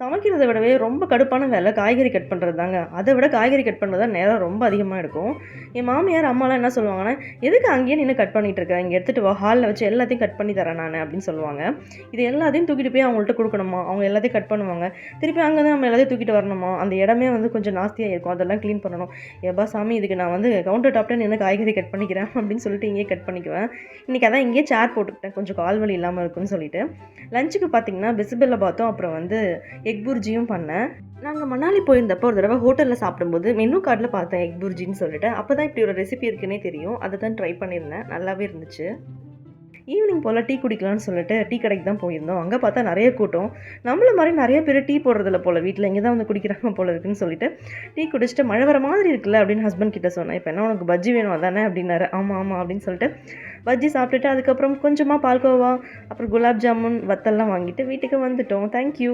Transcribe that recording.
சமைக்கிறத விடவே ரொம்ப கடுப்பான வேலை காய்கறி கட் பண்ணுறது தாங்க. அதை விட காய்கறி கட் பண்ணுறது தான் நேரம் ரொம்ப அதிகமாக எடுக்கும். என் மாமியார், அம்மாலாம் என்ன சொல்லுவாங்கன்னா, "எதுக்கு அங்கேயே நின்னு கட் பண்ணிட்டு இருக்க? இங்கே எடுத்துட்டு வா, ஹால்ல வச்சு எல்லாத்தையும் கட் பண்ணி தரேன் நானு" அப்படின்னு சொல்லுவாங்க. இது எல்லாத்தையும் தூக்கிட்டு போய் அவங்கள்ட்ட குடுக்கணுமா, அவங்க எல்லாத்தையும் கட் பண்ணுவாங்க. திருப்பி அங்கேருந்து நம்ம எல்லாத்தையும் தூக்கிட்டு வரணுமா, அந்த இடமே வந்து கொஞ்சம் நாஸ்தியா இருக்கும். அதெல்லாம் கிளீன் பண்ணணும். "எப்பா சாமி, இதுக்கு நான் வந்து கவுண்டர் டாப்ல நின்னு காய்கறி கட் பண்ணிக்கிறேன்" அப்படின்னு சொல்லிட்டு இங்கேயே கட் பண்ணிக்குவேன். இன்னைக்கு அதான் இங்கேயே சேர் போட்டுக்கிட்டேன், கொஞ்சம் கால் வலி இல்லாம இருக்குன்னு சொல்லிட்டு. லஞ்சுக்கு பார்த்தீங்கன்னா, பிசிபெல்லா பாத்தும், அப்புறம் வந்து எக் புர்ஜியும் பண்ணேன். நாங்க மணாலி போயிருந்தப்போ ஒரு தடவ ஹோட்டல்ல சாப்பிடும்போது மெனு கார்ட்ல பார்த்தேன் எக் புர்ஜின்னு சொல்லிட்டு. அப்பதான் இப்படி ஒரு ரெசிபி இருக்குன்னே தெரியும். அத தான் ட்ரை பண்ணியிருந்தேன். நல்லாவே இருந்துச்சு. ஈவினிங் போல டீ குடிக்கலாம்னு சொல்லிட்டு டீ கடைக்கு தான் போயிருந்தோம். அங்க பார்த்தா நெறைய கூட்டம். நம்மள மாரி நெறைய பேரு டீ போடுறதில்ல போல வீட்ல. இங்க தான் வந்து குடிக்கிறாங்க போல இருக்குன்னு சொல்லிட்டு, டீ குடிச்சுட்டு மழை வர மாதிரி இருக்குல்ல அப்படின்னு ஹஸ்பண்ட் கிட்ட சொன்னேன். "இப்ப என்ன உனக்கு பஜ்ஜி வேணும் அதானே?" அப்படின்னாரு. "ஆமா, ஆமா" அப்படின்னு சொல்லிட்டு பஜ்ஜி சாப்பிட்டுட்டு அதுக்கப்புறம் கொஞ்சமா பால்கோவா, அப்புறம் குலாப் ஜாமுன், வத்தல்லாம் வாங்கிட்டு வீட்டுக்கு வந்துட்டோம். Thank you.